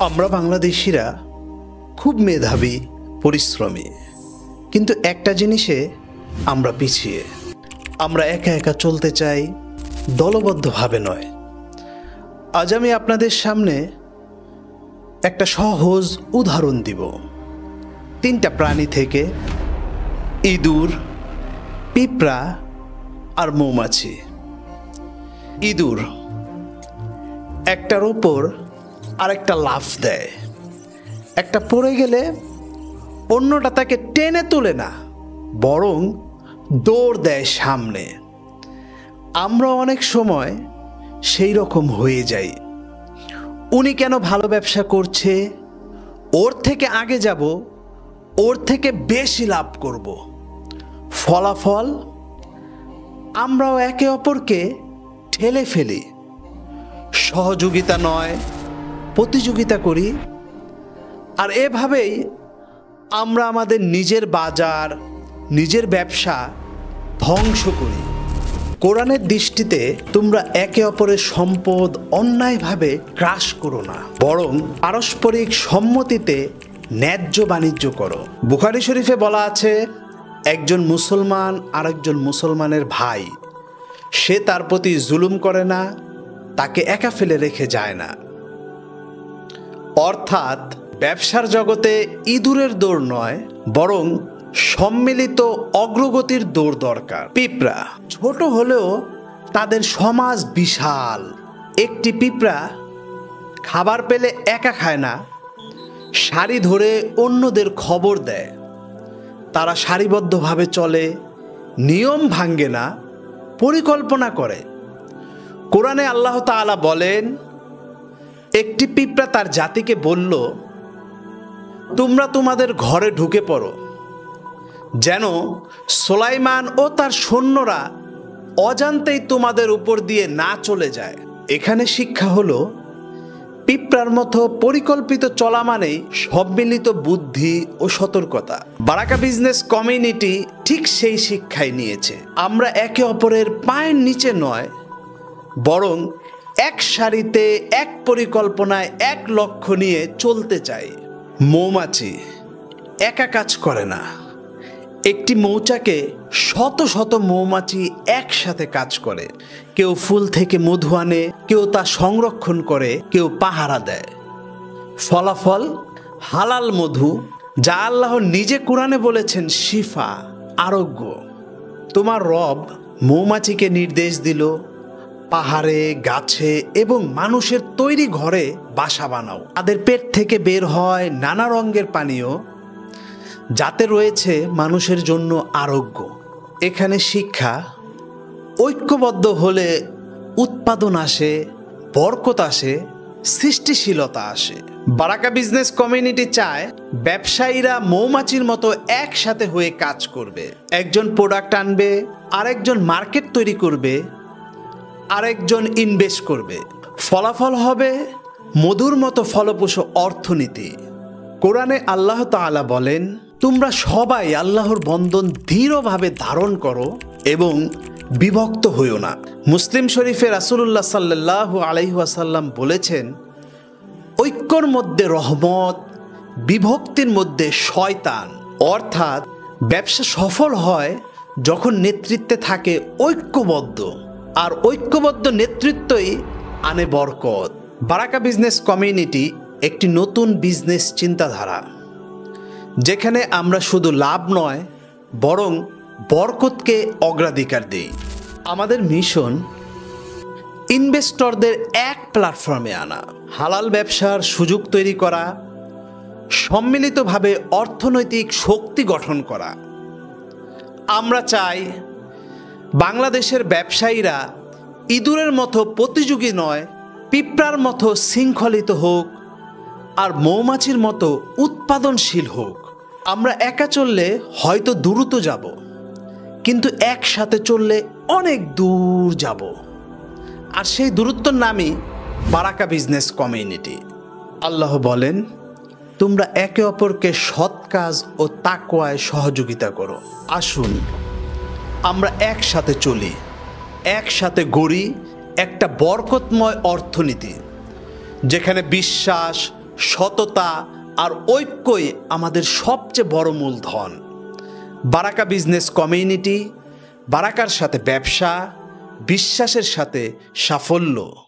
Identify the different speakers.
Speaker 1: আমরা বাংলাদেশিরা খুব মেধাবী, পরিশ্রমী, কিন্তু একটা জিনিসে আমরা পিছিয়ে। আমরা একা একা চলতে চাই, দলবদ্ধভাবে নয়। আজ আমি আপনাদের সামনে একটা সহজ উদাহরণ দিব। 3টা প্রাণী থেকে, ইঁদুর, পিঁপড়া আর মৌমাছি। ইঁদুর একটার ওপর আরেকটা লাফ দেয়, একটা পড়ে গেলে অন্যটা তাকে টেনে তোলে না, বরং দৌড় দেয় সামনে। আমরা অনেক সময় সেই রকম হয়ে যাই। উনি কেন ভালো ব্যবসা করছে, ওর থেকে আগে যাব, ওর থেকে বেশি লাভ করব। ফলাফল আমরাও একে অপরকে ঠেলে ফেলি। সহযোগিতা নয়, প্রতিযোগিতা করি। আর এভাবেই আমরা আমাদের নিজের বাজার, নিজের ব্যবসা ধ্বংস করি। কোরআনের দৃষ্টিতে তোমরা একে অপরের সম্পদ অন্যায়ভাবে গ্রাস করো না, বরং পারস্পরিক সম্মতিতে ন্যায্য বাণিজ্য করো। বুখারী শরীফে বলা আছে, একজন মুসলমান আরেকজন মুসলমানের ভাই, সে তার প্রতি জুলুম করে না, তাকে একা ফেলে রেখে যায় না। অর্থাৎ ব্যবসার জগতে ইঁদুরের দৌড় নয়, বরং সম্মিলিত অগ্রগতির দৌড় দরকার। পিঁপড়া ছোট হলেও তাদের সমাজ বিশাল। একটি পিঁপড়া খাবার পেলে একা খায় না, সারি ধরে অন্যদের খবর দেয়। তারা সারিবদ্ধভাবে চলে, নিয়ম ভাঙে না, পরিকল্পনা করে। কোরআনে আল্লাহ তাআলা বলেন, একটি পিঁপড়া তার জাতিকে বলল, তোমরা তোমাদের ঘরে ঢুকে পড়ো, যেন সুলাইমান ও তার সৈন্যরা অজান্তেই তোমাদের উপর দিয়ে না চলে যায়। এখানে শিক্ষা হলো, পিঁপড়ার মতো পরিকল্পিত চলা মানেই সম্মিলিত বুদ্ধি ও সতর্কতা। বারাকা বিজনেস কমিউনিটি ঠিক সেই শিক্ষাই নিয়েছে। আমরা একে অপরের পায়ের নিচে নয়, বরং এক সারিতে, এক পরিকল্পনায়, এক লক্ষ্য নিয়ে চলতে চাই। মৌমাছি একা কাজ করে না। একটি মৌচাকে শত শত মৌমাছি একসাথে কাজ করে। কেউ ফুল থেকে মধু আনে, কেউ তা সংরক্ষণ করে, কেউ পাহারা দেয়। ফলাফল হালাল মধু, যা আল্লাহ নিজে কোরআনে বলেছেন শিফা, আরোগ্য। তোমার রব মৌমাছিকে নির্দেশ দিল, পাহাড়ে, গাছে এবং মানুষের তৈরি ঘরে বাসা বানাও। তাদের পেট থেকে বের হয় নানা রঙের পানীয়, যাতে রয়েছে মানুষের জন্য আরোগ্য। এখানে শিক্ষা, ঐক্যবদ্ধ হলে উৎপাদন আসে, বরকত আসে, সৃষ্টিশীলতা আসে। বারাকা বিজনেস কমিউনিটি চায় ব্যবসায়ীরা মৌমাছির মতো একসাথে হয়ে কাজ করবে। একজন প্রোডাক্ট আনবে, আরেকজন মার্কেট তৈরি করবে, আরেকজন ইনভেস্ট করবে। ফলাফল হবে মধুর মতো ফলপ্রসূ অর্থনীতি। কোরআনে আল্লাহ তাআলা বলেন, তোমরা সবাই আল্লাহর বন্ধন দৃঢ়ভাবে ধারণ করো এবং বিভক্ত হইও না। মুসলিম শরীফে রাসূলুল্লাহ সাল্লাল্লাহু আলাইহি ওয়াসাল্লাম বলেছেন, ঐক্যর মধ্যে রহমত, বিভক্তির মধ্যে শয়তান। অর্থাৎ ব্যবসা সফল হয় যখন নেতৃত্বে থাকে ঐক্যবদ্ধ, আর ঐক্যবদ্ধ নেতৃত্বই আনে বরকত। বারাকা বিজনেস কমিউনিটি একটি নতুন বিজনেস চিন্তাধারা, যেখানে আমরা শুধু লাভ নয়, বরং বরকতকে অগ্রাধিকার দিই। আমাদের মিশন ইনভেস্টরদের এক প্ল্যাটফর্মে আনা, হালাল ব্যবসার সুযোগ তৈরি করা, সম্মিলিতভাবে অর্থনৈতিক শক্তি গঠন করা। আমরা চাই বাংলাদেশের ব্যবসায়ীরা ইঁদুরের মতো প্রতিযোগী নয়, পিঁপড়ার মতো শৃঙ্খলিত হোক, আর মৌমাছির মতো উৎপাদনশীল হোক। আমরা একা চললে হয়তো দ্রুত যাব, কিন্তু একসাথে চললে অনেক দূর যাব। আর সেই দূরত্বর নামই বারাকা বিজনেস কমিউনিটি। আল্লাহ বলেন, তোমরা একে অপরকে সৎ কাজ ও তাকওয়ায় সহযোগিতা করো। আসুন আমরা একসাথে চলি, একসাথে গড়ি একটা বরকতময় অর্থনীতি, যেখানে বিশ্বাস, সততা আর ঐক্যই আমাদের সবচেয়ে বড় মূলধন। বারাকা বিজনেস কমিউনিটি, বারাকার সাথে ব্যবসা, বিশ্বাসের সাথে সাফল্য।